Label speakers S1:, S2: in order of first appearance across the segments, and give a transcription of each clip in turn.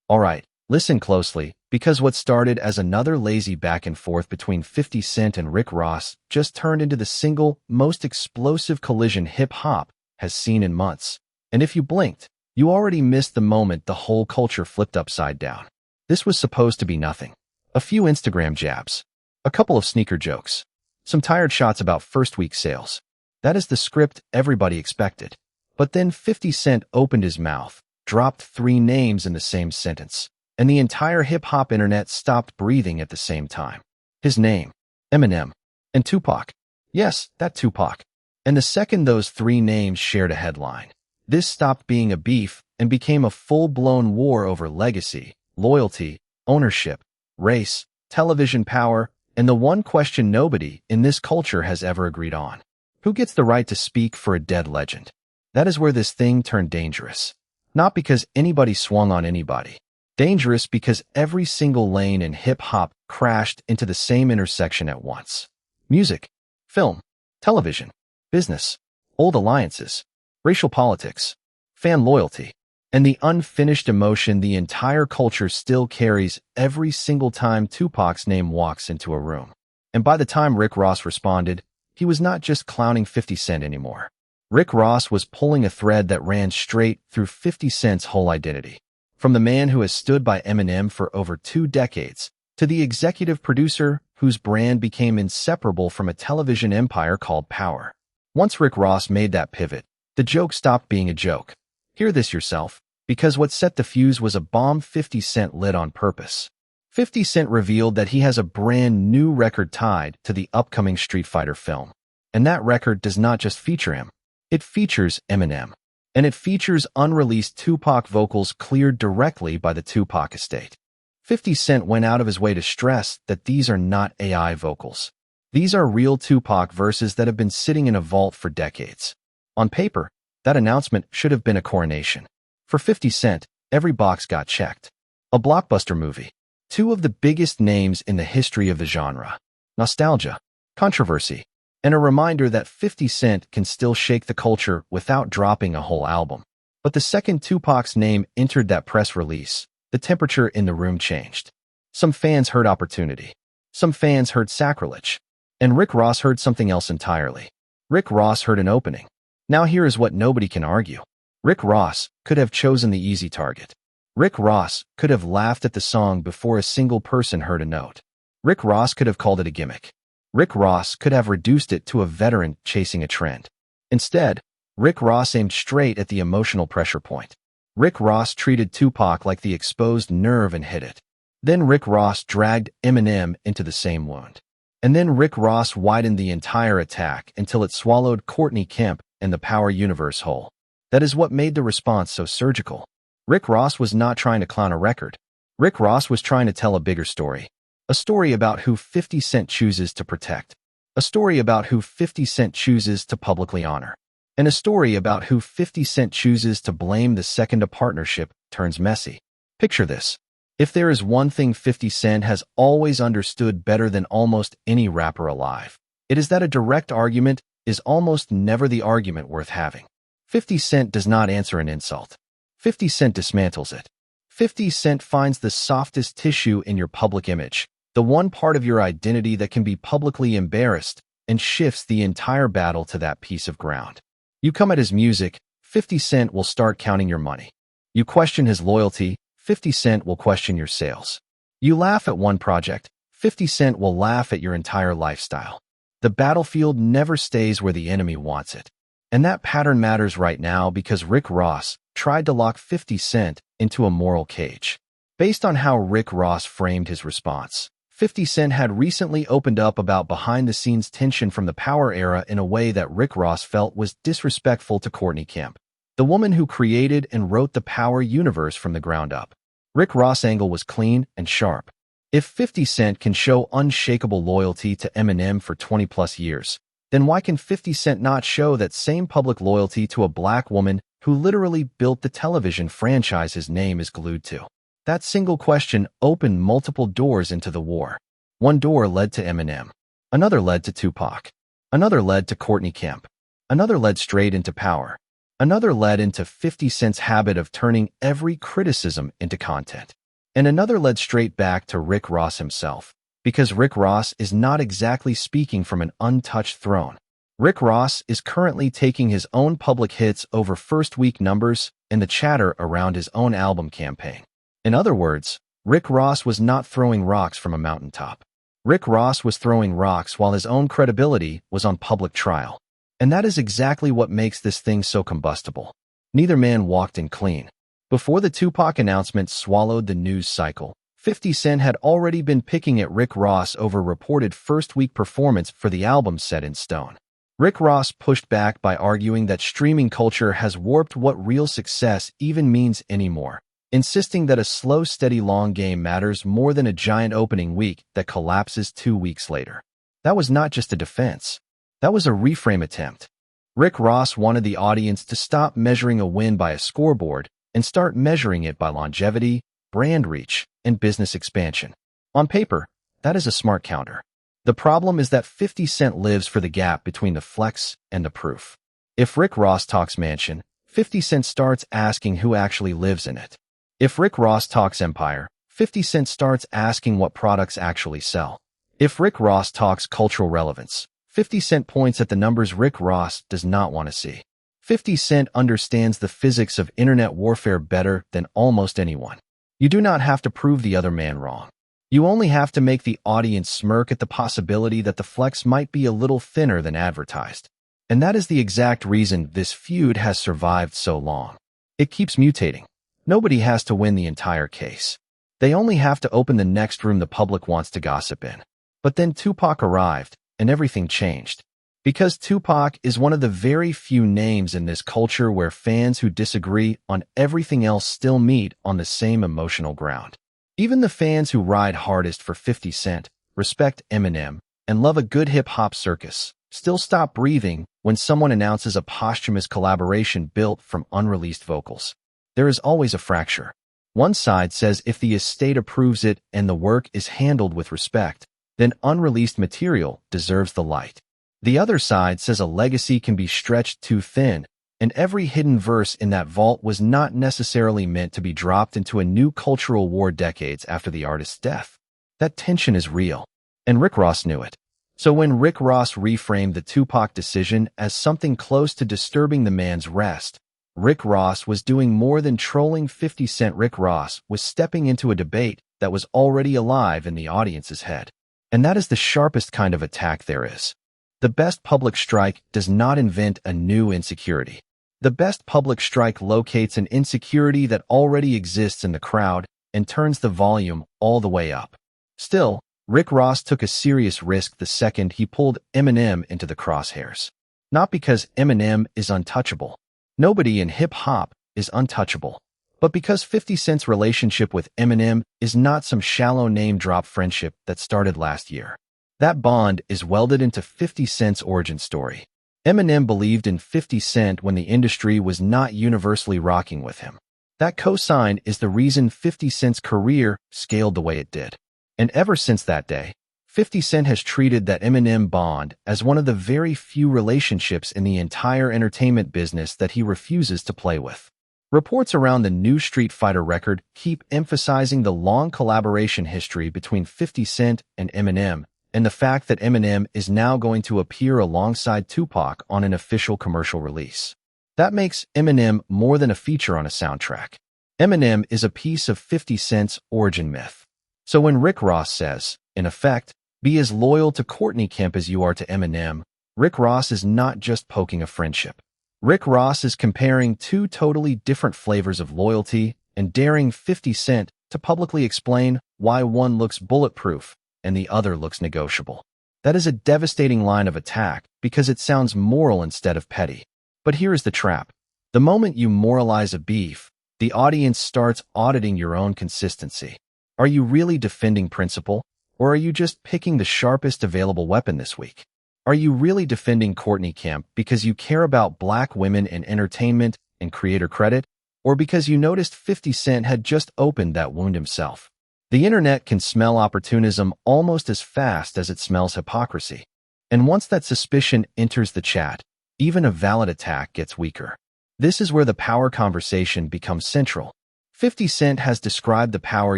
S1: Alright, listen closely, because what started as another lazy back and forth between 50 Cent and Rick Ross just turned into the single most explosive collision hip-hop has seen in months. And if you blinked, you already missed the moment the whole culture flipped upside down. This was supposed to be nothing. A few Instagram jabs. A couple of sneaker jokes. Some tired shots about first-week sales. That is the script everybody expected. But then 50 Cent opened his mouth, dropped 3 names in the same sentence, and the entire hip-hop internet stopped breathing at the same time. His name, Eminem, and Tupac. Yes, that Tupac. And the second those 3 names shared a headline, this stopped being a beef and became a full-blown war over legacy, loyalty, ownership, race, television power, and the one question nobody in this culture has ever agreed on. Who gets the right to speak for a dead legend? That is where this thing turned dangerous. Not because anybody swung on anybody. Dangerous because every single lane in hip-hop crashed into the same intersection at once. Music, film, television, business, old alliances, racial politics, fan loyalty, and the unfinished emotion the entire culture still carries every single time Tupac's name walks into a room. And by the time Rick Ross responded, he was not just clowning 50 Cent anymore. Rick Ross was pulling a thread that ran straight through 50 Cent's whole identity. From the man who has stood by Eminem for over 2 decades, to the executive producer whose brand became inseparable from a television empire called Power. Once Rick Ross made that pivot, the joke stopped being a joke. Hear this yourself, because what set the fuse was a bomb 50 Cent lit on purpose. 50 Cent revealed that he has a brand new record tied to the upcoming Street Fighter film. And that record does not just feature him. It features Eminem. And it features unreleased Tupac vocals cleared directly by the Tupac estate. 50 Cent went out of his way to stress that these are not AI vocals. These are real Tupac verses that have been sitting in a vault for decades. On paper, that announcement should have been a coronation. For 50 Cent, every box got checked. A blockbuster movie. 2 of the biggest names in the history of the genre. Nostalgia, controversy, and a reminder that 50 Cent can still shake the culture without dropping a whole album. But the second Tupac's name entered that press release, the temperature in the room changed. Some fans heard opportunity. Some fans heard sacrilege. And Rick Ross heard something else entirely. Rick Ross heard an opening. Now here is what nobody can argue. Rick Ross could have chosen the easy target. Rick Ross could have laughed at the song before a single person heard a note. Rick Ross could have called it a gimmick. Rick Ross could have reduced it to a veteran chasing a trend. Instead, Rick Ross aimed straight at the emotional pressure point. Rick Ross treated Tupac like the exposed nerve and hit it. Then Rick Ross dragged Eminem into the same wound. And then Rick Ross widened the entire attack until it swallowed Courtney Kemp and the Power universe whole. That is what made the response so surgical. Rick Ross was not trying to clown a record. Rick Ross was trying to tell a bigger story. A story about who 50 Cent chooses to protect. A story about who 50 Cent chooses to publicly honor. And a story about who 50 Cent chooses to blame the second a partnership turns messy. Picture this. If there is one thing 50 Cent has always understood better than almost any rapper alive, it is that a direct argument is almost never the argument worth having. 50 Cent does not answer an insult. 50 Cent dismantles it. 50 Cent finds the softest tissue in your public image, the one part of your identity that can be publicly embarrassed, and shifts the entire battle to that piece of ground. You come at his music, 50 Cent will start counting your money. You question his loyalty, 50 Cent will question your sales. You laugh at one project, 50 Cent will laugh at your entire lifestyle. The battlefield never stays where the enemy wants it. And that pattern matters right now because Rick Ross tried to lock 50 Cent into a moral cage. Based on how Rick Ross framed his response, 50 Cent had recently opened up about behind-the-scenes tension from the Power era in a way that Rick Ross felt was disrespectful to Courtney Kemp, the woman who created and wrote the Power universe from the ground up. Rick Ross' angle was clean and sharp. If 50 Cent can show unshakable loyalty to Eminem for 20-plus years, then why can 50 Cent not show that same public loyalty to a black woman who literally built the television franchise his name is glued to? That single question opened multiple doors into the war. One door led to Eminem. Another led to Tupac. Another led to Courtney Kemp. Another led straight into Power. Another led into 50 Cent's habit of turning every criticism into content. And another led straight back to Rick Ross himself, because Rick Ross is not exactly speaking from an untouched throne. Rick Ross is currently taking his own public hits over first-week numbers and the chatter around his own album campaign. In other words, Rick Ross was not throwing rocks from a mountaintop. Rick Ross was throwing rocks while his own credibility was on public trial. And that is exactly what makes this thing so combustible. Neither man walked in clean. Before the Tupac announcement swallowed the news cycle, 50 Cent had already been picking at Rick Ross over reported first-week performance for the album Set in Stone. Rick Ross pushed back by arguing that streaming culture has warped what real success even means anymore, insisting that a slow, steady long game matters more than a giant opening week that collapses 2 weeks later. That was not just a defense. That was a reframe attempt. Rick Ross wanted the audience to stop measuring a win by a scoreboard and start measuring it by longevity, brand reach, and business expansion. On paper, that is a smart counter. The problem is that 50 Cent lives for the gap between the flex and the proof. If Rick Ross talks mansion, 50 Cent starts asking who actually lives in it. If Rick Ross talks empire, 50 Cent starts asking what products actually sell. If Rick Ross talks cultural relevance, 50 Cent points at the numbers Rick Ross does not want to see. 50 Cent understands the physics of internet warfare better than almost anyone. You do not have to prove the other man wrong. You only have to make the audience smirk at the possibility that the flex might be a little thinner than advertised. And that is the exact reason this feud has survived so long. It keeps mutating. Nobody has to win the entire case. They only have to open the next room the public wants to gossip in. But then Tupac arrived, and everything changed. Because Tupac is one of the very few names in this culture where fans who disagree on everything else still meet on the same emotional ground. Even the fans who ride hardest for 50 Cent, respect Eminem, and love a good hip-hop circus, still stop breathing when someone announces a posthumous collaboration built from unreleased vocals. There is always a fracture. One side says if the estate approves it and the work is handled with respect, then unreleased material deserves the light. The other side says a legacy can be stretched too thin, and every hidden verse in that vault was not necessarily meant to be dropped into a new cultural war decades after the artist's death. That tension is real, and Rick Ross knew it. So when Rick Ross reframed the Tupac decision as something close to disturbing the man's rest, Rick Ross was doing more than trolling 50 Cent. Rick Ross was stepping into a debate that was already alive in the audience's head. And that is the sharpest kind of attack there is. The best public strike does not invent a new insecurity. The best public strike locates an insecurity that already exists in the crowd and turns the volume all the way up. Still, Rick Ross took a serious risk the second he pulled Eminem into the crosshairs. Not because Eminem is untouchable. Nobody in hip-hop is untouchable. But because 50 Cent's relationship with Eminem is not some shallow name-drop friendship that started last year. That bond is welded into 50 Cent's origin story. Eminem believed in 50 Cent when the industry was not universally rocking with him. That cosign is the reason 50 Cent's career scaled the way it did. And ever since that day, 50 Cent has treated that Eminem bond as one of the very few relationships in the entire entertainment business that he refuses to play with. Reports around the new Street Fighter record keep emphasizing the long collaboration history between 50 Cent and Eminem, and the fact that Eminem is now going to appear alongside Tupac on an official commercial release. That makes Eminem more than a feature on a soundtrack. Eminem is a piece of 50 Cent's origin myth. So when Rick Ross says, in effect, be as loyal to Courtney Kemp as you are to Eminem, Rick Ross is not just poking a friendship. Rick Ross is comparing two totally different flavors of loyalty and daring 50 Cent to publicly explain why one looks bulletproof and the other looks negotiable. That is a devastating line of attack because it sounds moral instead of petty. But here is the trap. The moment you moralize a beef, the audience starts auditing your own consistency. Are you really defending principle, or are you just picking the sharpest available weapon this week? Are you really defending Courtney Kemp because you care about black women in entertainment and creator credit, or because you noticed 50 Cent had just opened that wound himself? The internet can smell opportunism almost as fast as it smells hypocrisy. And once that suspicion enters the chat, even a valid attack gets weaker. This is where the power conversation becomes central. 50 Cent has described the Power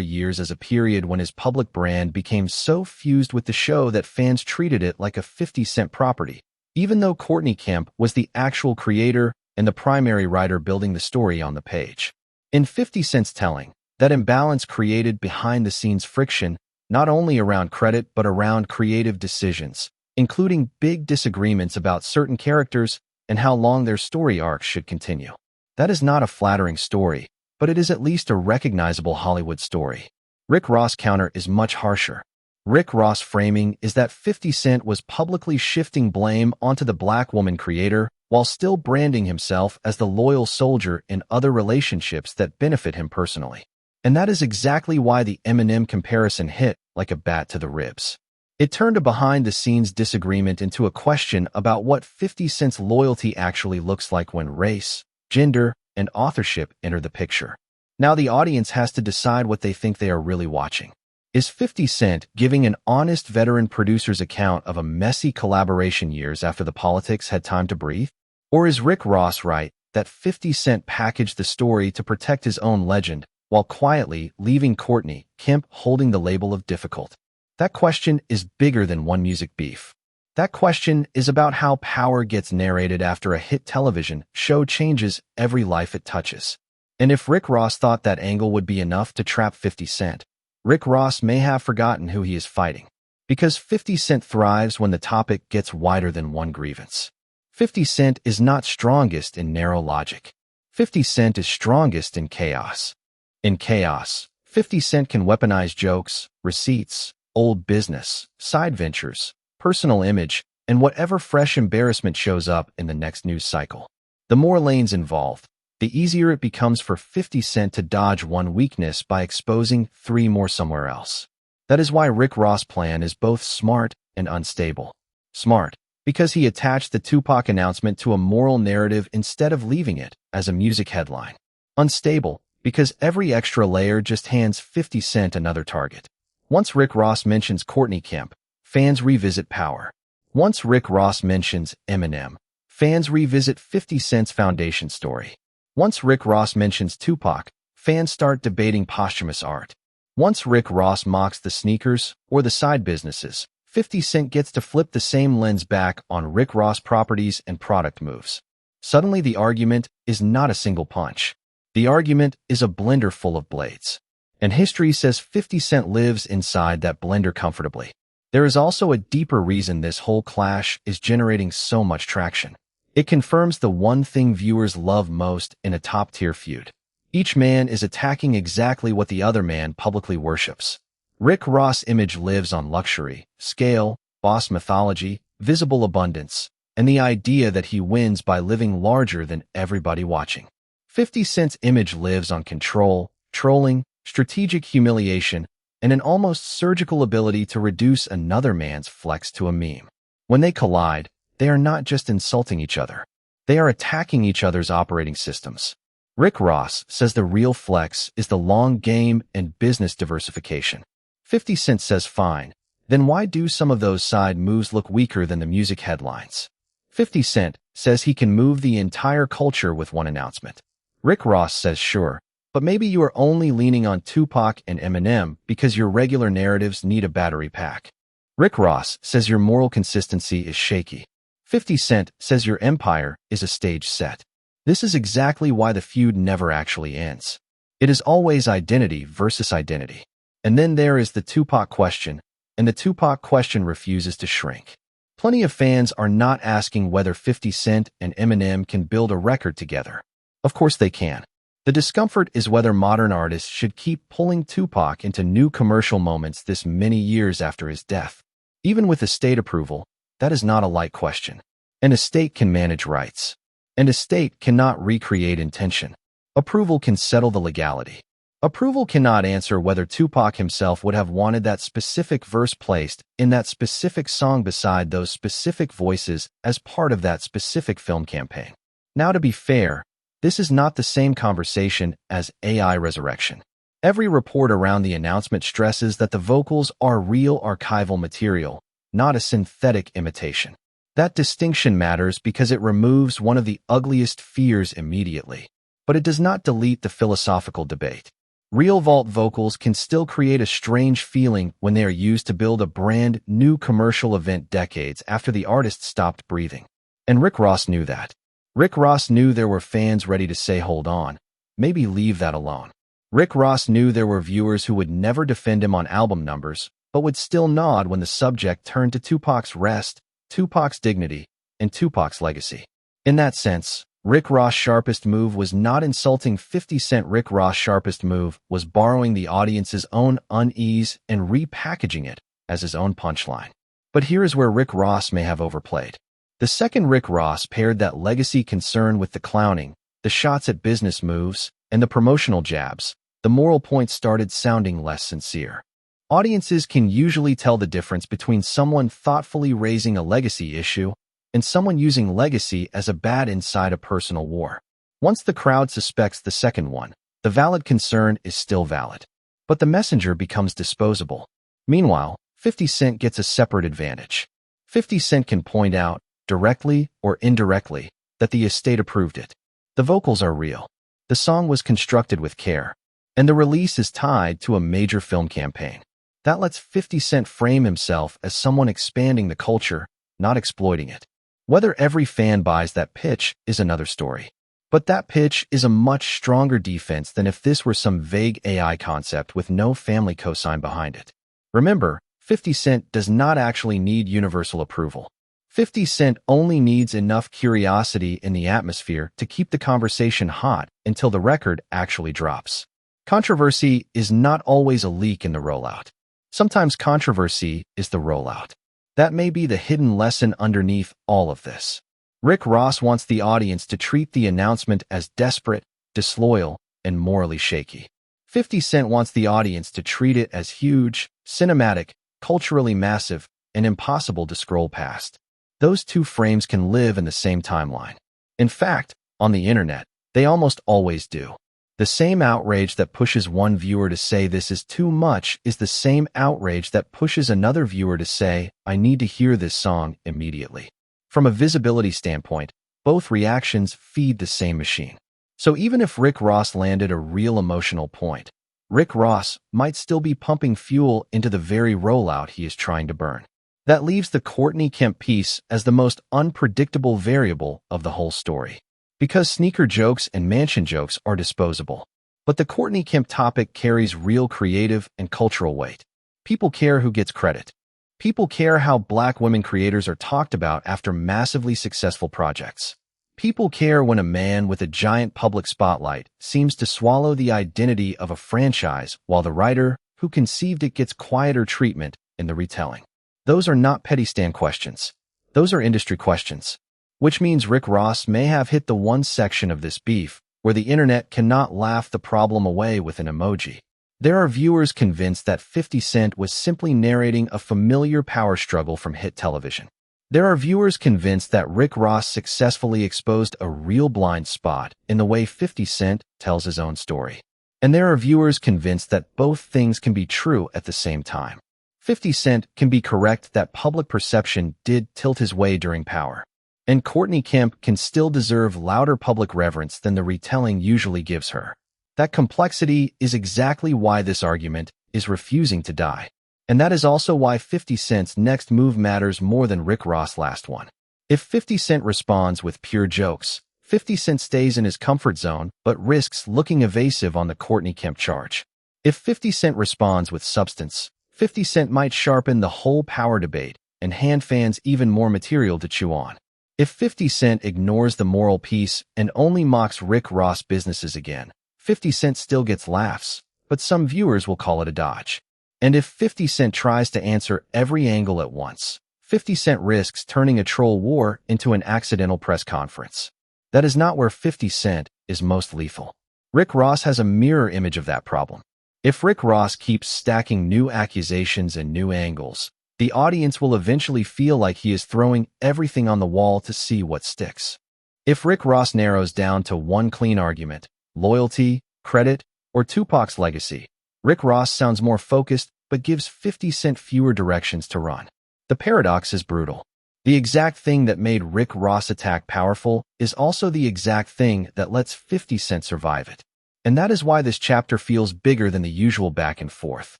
S1: years as a period when his public brand became so fused with the show that fans treated it like a 50 Cent property, even though Courtney Kemp was the actual creator and the primary writer building the story on the page. In 50 Cent's telling, that imbalance created behind-the-scenes friction, not only around credit but around creative decisions, including big disagreements about certain characters and how long their story arcs should continue. That is not a flattering story, but it is at least a recognizable Hollywood story. Rick Ross' counter is much harsher. Rick Ross' framing is that 50 Cent was publicly shifting blame onto the black woman creator while still branding himself as the loyal soldier in other relationships that benefit him personally. And that is exactly why the Eminem comparison hit like a bat to the ribs. It turned a behind-the-scenes disagreement into a question about what 50 Cent's loyalty actually looks like when race, gender, and authorship enter the picture. Now the audience has to decide what they think they are really watching. Is 50 Cent giving an honest veteran producer's account of a messy collaboration years after the politics had time to breathe? Or is Rick Ross right that 50 Cent packaged the story to protect his own legend while quietly leaving Courtney Kemp holding the label of difficult? That question is bigger than one music beef. That question is about how power gets narrated after a hit television show changes every life it touches. And if Rick Ross thought that angle would be enough to trap 50 Cent, Rick Ross may have forgotten who he is fighting. Because 50 Cent thrives when the topic gets wider than one grievance. 50 Cent is not strongest in narrow logic. 50 Cent is strongest in chaos. In chaos, 50 Cent can weaponize jokes, receipts, old business, side ventures, personal image, and whatever fresh embarrassment shows up in the next news cycle. The more lanes involved, the easier it becomes for 50 Cent to dodge one weakness by exposing 3 more somewhere else. That is why Rick Ross' plan is both smart and unstable. Smart, because he attached the Tupac announcement to a moral narrative instead of leaving it as a music headline. Unstable, because every extra layer just hands 50 Cent another target. Once Rick Ross mentions Courtney Kemp, fans revisit power. Once Rick Ross mentions Eminem, fans revisit 50 Cent's foundation story. Once Rick Ross mentions Tupac, fans start debating posthumous art. Once Rick Ross mocks the sneakers or the side businesses, 50 Cent gets to flip the same lens back on Rick Ross properties and product moves. Suddenly the argument is not a single punch. The argument is a blender full of blades. And history says 50 Cent lives inside that blender comfortably. There is also a deeper reason this whole clash is generating so much traction. It confirms the one thing viewers love most in a top-tier feud. Each man is attacking exactly what the other man publicly worships. Rick Ross' image lives on luxury, scale, boss mythology, visible abundance, and the idea that he wins by living larger than everybody watching. 50 Cent's image lives on control, trolling, strategic humiliation, and an almost surgical ability to reduce another man's flex to a meme. When they collide, they are not just insulting each other. They are attacking each other's operating systems. Rick Ross says the real flex is the long game and business diversification. 50 Cent says fine, then why do some of those side moves look weaker than the music headlines? 50 Cent says he can move the entire culture with one announcement. Rick Ross says sure, but maybe you are only leaning on Tupac and Eminem because your regular narratives need a battery pack. Rick Ross says your moral consistency is shaky. 50 Cent says your empire is a stage set. This is exactly why the feud never actually ends. It is always identity versus identity. And then there is the Tupac question, and the Tupac question refuses to shrink. Plenty of fans are not asking whether 50 Cent and Eminem can build a record together. Of course they can. The discomfort is whether modern artists should keep pulling Tupac into new commercial moments this many years after his death. Even with estate approval, that is not a light question. An estate can manage rights. An estate cannot recreate intention. Approval can settle the legality. Approval cannot answer whether Tupac himself would have wanted that specific verse placed in that specific song beside those specific voices as part of that specific film campaign. Now, to be fair, this is not the same conversation as AI resurrection. Every report around the announcement stresses that the vocals are real archival material, not a synthetic imitation. That distinction matters because it removes one of the ugliest fears immediately. But it does not delete the philosophical debate. Real vault vocals can still create a strange feeling when they are used to build a brand new commercial event decades after the artist stopped breathing. And Rick Ross knew that. Rick Ross knew there were fans ready to say, hold on, maybe leave that alone. Rick Ross knew there were viewers who would never defend him on album numbers, but would still nod when the subject turned to Tupac's rest, Tupac's dignity, and Tupac's legacy. In that sense, Rick Ross' sharpest move was not insulting 50 Cent. Rick Ross' sharpest move was borrowing the audience's own unease and repackaging it as his own punchline. But here is where Rick Ross may have overplayed. The second Rick Ross paired that legacy concern with the clowning, the shots at business moves, and the promotional jabs, the moral points started sounding less sincere. Audiences can usually tell the difference between someone thoughtfully raising a legacy issue and someone using legacy as a bat inside a personal war. Once the crowd suspects the second one, the valid concern is still valid. But the messenger becomes disposable. Meanwhile, 50 Cent gets a separate advantage. 50 Cent can point out, directly or indirectly, that the estate approved it. The vocals are real. The song was constructed with care. And the release is tied to a major film campaign. That lets 50 Cent frame himself as someone expanding the culture, not exploiting it. Whether every fan buys that pitch is another story. But that pitch is a much stronger defense than if this were some vague AI concept with no family cosign behind it. Remember, 50 Cent does not actually need universal approval. 50 Cent only needs enough curiosity in the atmosphere to keep the conversation hot until the record actually drops. Controversy is not always a leak in the rollout. Sometimes controversy is the rollout. That may be the hidden lesson underneath all of this. Rick Ross wants the audience to treat the announcement as desperate, disloyal, and morally shaky. 50 Cent wants the audience to treat it as huge, cinematic, culturally massive, and impossible to scroll past. Those two frames can live in the same timeline. In fact, on the internet, they almost always do. The same outrage that pushes one viewer to say this is too much is the same outrage that pushes another viewer to say, I need to hear this song immediately. From a visibility standpoint, both reactions feed the same machine. So even if Rick Ross landed a real emotional point, Rick Ross might still be pumping fuel into the very rollout he is trying to burn. That leaves the Courtney Kemp piece as the most unpredictable variable of the whole story. Because sneaker jokes and mansion jokes are disposable. But the Courtney Kemp topic carries real creative and cultural weight. People care who gets credit. People care how Black women creators are talked about after massively successful projects. People care when a man with a giant public spotlight seems to swallow the identity of a franchise while the writer who conceived it gets quieter treatment in the retelling. Those are not petty stan questions. Those are industry questions. Which means Rick Ross may have hit the one section of this beef where the internet cannot laugh the problem away with an emoji. There are viewers convinced that 50 Cent was simply narrating a familiar power struggle from hit television. There are viewers convinced that Rick Ross successfully exposed a real blind spot in the way 50 Cent tells his own story. And there are viewers convinced that both things can be true at the same time. 50 Cent can be correct that public perception did tilt his way during Power. And Courtney Kemp can still deserve louder public reverence than the retelling usually gives her. That complexity is exactly why this argument is refusing to die. And that is also why 50 Cent's next move matters more than Rick Ross' last one. If 50 Cent responds with pure jokes, 50 Cent stays in his comfort zone but risks looking evasive on the Courtney Kemp charge. If 50 Cent responds with substance, 50 Cent might sharpen the whole Power debate and hand fans even more material to chew on. If 50 Cent ignores the moral piece and only mocks Rick Ross businesses again, 50 Cent still gets laughs, but some viewers will call it a dodge. And if 50 Cent tries to answer every angle at once, 50 Cent risks turning a troll war into an accidental press conference. That is not where 50 Cent is most lethal. Rick Ross has a mirror image of that problem. If Rick Ross keeps stacking new accusations and new angles, the audience will eventually feel like he is throwing everything on the wall to see what sticks. If Rick Ross narrows down to one clean argument, loyalty, credit, or Tupac's legacy, Rick Ross sounds more focused but gives 50 Cent fewer directions to run. The paradox is brutal. The exact thing that made Rick Ross' attack powerful is also the exact thing that lets 50 Cent survive it. And that is why this chapter feels bigger than the usual back and forth.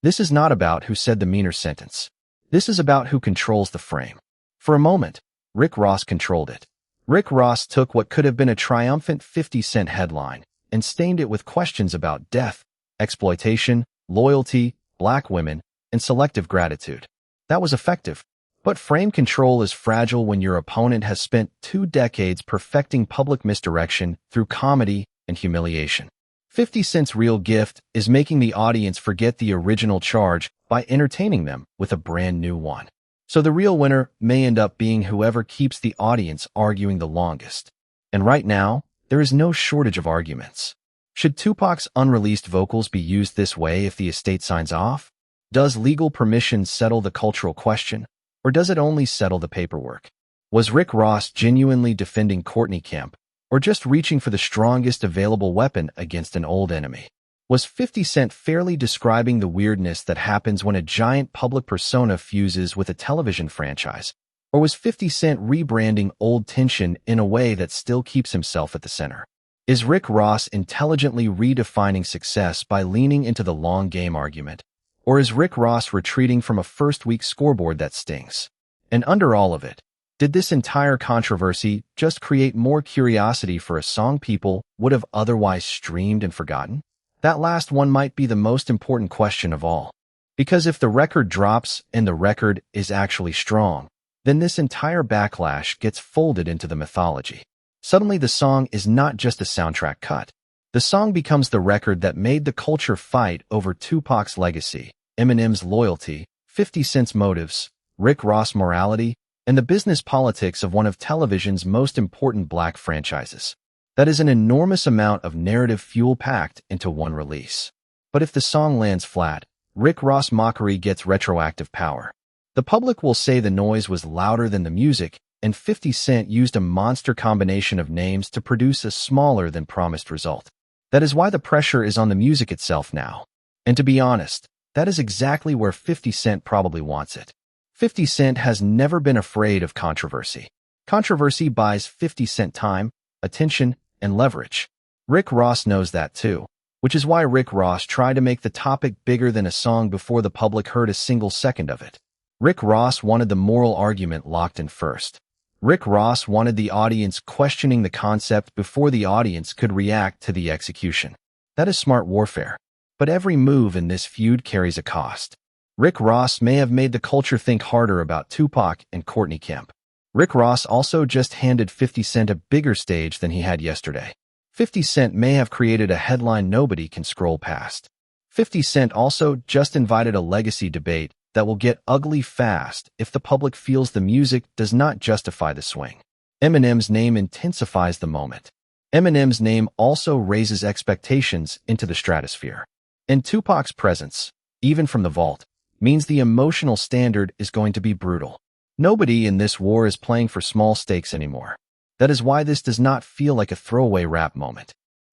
S1: This is not about who said the meaner sentence. This is about who controls the frame. For a moment, Rick Ross controlled it. Rick Ross took what could have been a triumphant 50 Cent headline and stained it with questions about death, exploitation, loyalty, black women, and selective gratitude. That was effective. But frame control is fragile when your opponent has spent 2 decades perfecting public misdirection through comedy and humiliation. 50 Cent's real gift is making the audience forget the original charge by entertaining them with a brand new one. So the real winner may end up being whoever keeps the audience arguing the longest. And right now, there is no shortage of arguments. Should Tupac's unreleased vocals be used this way if the estate signs off? Does legal permission settle the cultural question, or does it only settle the paperwork? Was Rick Ross genuinely defending Courtney Kemp, or just reaching for the strongest available weapon against an old enemy? Was 50 Cent fairly describing the weirdness that happens when a giant public persona fuses with a television franchise? Or was 50 Cent rebranding old tension in a way that still keeps himself at the center? Is Rick Ross intelligently redefining success by leaning into the long game argument? Or is Rick Ross retreating from a first-week scoreboard that stings? And under all of it, did this entire controversy just create more curiosity for a song people would have otherwise streamed and forgotten? That last one might be the most important question of all. Because if the record drops and the record is actually strong, then this entire backlash gets folded into the mythology. Suddenly the song is not just a soundtrack cut. The song becomes the record that made the culture fight over Tupac's legacy, Eminem's loyalty, 50 Cent's motives, Rick Ross' morality, and the business politics of one of television's most important black franchises. That is an enormous amount of narrative fuel packed into one release. But if the song lands flat, Rick Ross' mockery gets retroactive power. The public will say the noise was louder than the music, and 50 Cent used a monster combination of names to produce a smaller than promised result. That is why the pressure is on the music itself now. And to be honest, that is exactly where 50 Cent probably wants it. 50 Cent has never been afraid of controversy. Controversy buys 50 Cent time, attention, and leverage. Rick Ross knows that too, which is why Rick Ross tried to make the topic bigger than a song before the public heard a single second of it. Rick Ross wanted the moral argument locked in first. Rick Ross wanted the audience questioning the concept before the audience could react to the execution. That is smart warfare. But every move in this feud carries a cost. Rick Ross may have made the culture think harder about Tupac and Courtney Kemp. Rick Ross also just handed 50 Cent a bigger stage than he had yesterday. 50 Cent may have created a headline nobody can scroll past. 50 Cent also just invited a legacy debate that will get ugly fast if the public feels the music does not justify the swing. Eminem's name intensifies the moment. Eminem's name also raises expectations into the stratosphere. And Tupac's presence, even from the vault, means the emotional standard is going to be brutal. Nobody in this war is playing for small stakes anymore. That is why this does not feel like a throwaway rap moment.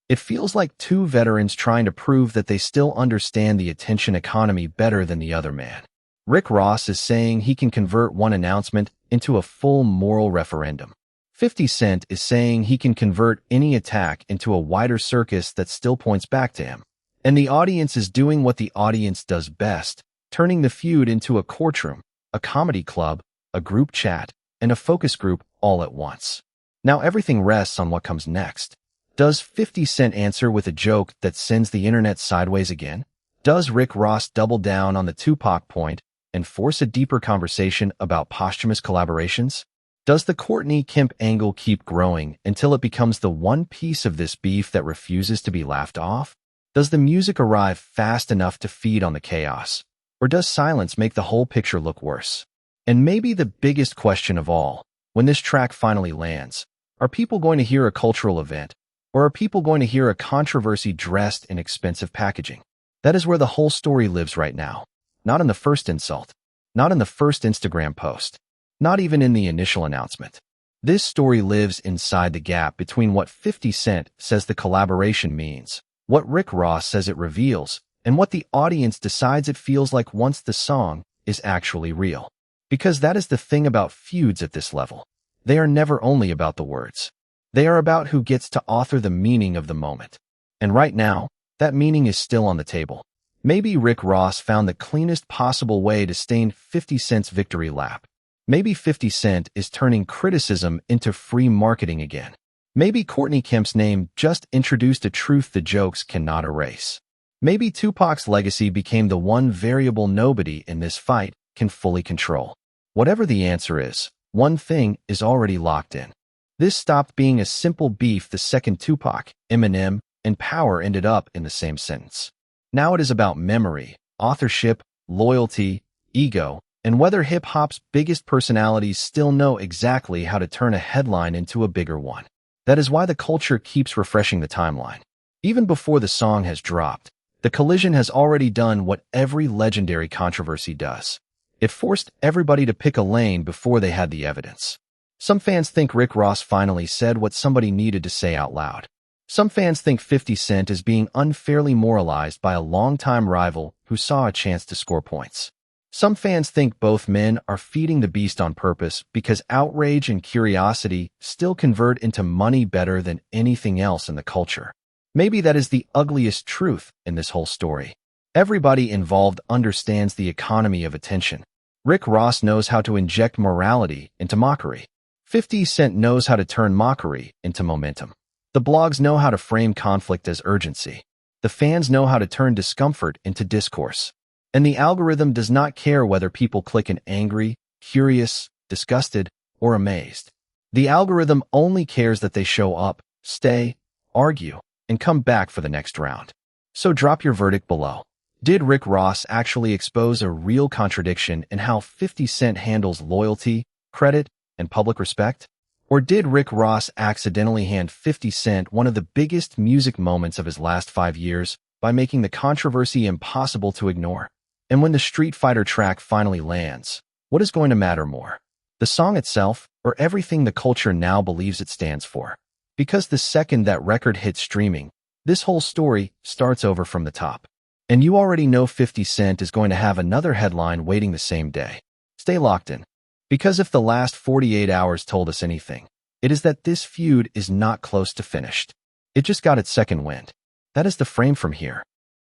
S1: It feels like 2 veterans trying to prove that they still understand the attention economy better than the other man. Rick Ross is saying he can convert one announcement into a full moral referendum. 50 Cent is saying he can convert any attack into a wider circus that still points back to him. And the audience is doing what the audience does best, turning the feud into a courtroom, a comedy club, a group chat, and a focus group all at once. Now everything rests on what comes next. Does 50 Cent answer with a joke that sends the internet sideways again? Does Rick Ross double down on the Tupac point and force a deeper conversation about posthumous collaborations? Does the Courtney Kemp angle keep growing until it becomes the one piece of this beef that refuses to be laughed off? Does the music arrive fast enough to feed on the chaos? Or does silence make the whole picture look worse? And maybe the biggest question of all, when this track finally lands, are people going to hear a cultural event, or are people going to hear a controversy dressed in expensive packaging? That is where the whole story lives right now. Not in the first insult, not in the first Instagram post, not even in the initial announcement. This story lives inside the gap between what 50 Cent says the collaboration means, what Rick Ross says it reveals, and what the audience decides it feels like once the song is actually real. Because that is the thing about feuds at this level. They are never only about the words. They are about who gets to author the meaning of the moment. And right now, that meaning is still on the table. Maybe Rick Ross found the cleanest possible way to stain 50 Cent's victory lap. Maybe 50 Cent is turning criticism into free marketing again. Maybe Courtney Kemp's name just introduced a truth the jokes cannot erase. Maybe Tupac's legacy became the one variable nobody in this fight can fully control. Whatever the answer is, one thing is already locked in. This stopped being a simple beef the second Tupac, Eminem, and power ended up in the same sentence. Now it is about memory, authorship, loyalty, ego, and whether hip-hop's biggest personalities still know exactly how to turn a headline into a bigger one. That is why the culture keeps refreshing the timeline. Even before the song has dropped, the collision has already done what every legendary controversy does. It forced everybody to pick a lane before they had the evidence. Some fans think Rick Ross finally said what somebody needed to say out loud. Some fans think 50 Cent is being unfairly moralized by a longtime rival who saw a chance to score points. Some fans think both men are feeding the beast on purpose because outrage and curiosity still convert into money better than anything else in the culture. Maybe that is the ugliest truth in this whole story. Everybody involved understands the economy of attention. Rick Ross knows how to inject morality into mockery. 50 Cent knows how to turn mockery into momentum. The blogs know how to frame conflict as urgency. The fans know how to turn discomfort into discourse. And the algorithm does not care whether people click an angry, curious, disgusted, or amazed. The algorithm only cares that they show up, stay, argue, and come back for the next round. So drop your verdict below. Did Rick Ross actually expose a real contradiction in how 50 Cent handles loyalty, credit, and public respect? Or did Rick Ross accidentally hand 50 Cent one of the biggest music moments of his last 5 years by making the controversy impossible to ignore? And when the Street Fighter track finally lands, what is going to matter more? The song itself, or everything the culture now believes it stands for? Because the second that record hits streaming, this whole story starts over from the top. And you already know 50 Cent is going to have another headline waiting the same day. Stay locked in. Because if the last 48 hours told us anything, it is that this feud is not close to finished. It just got its second wind. That is the frame from here.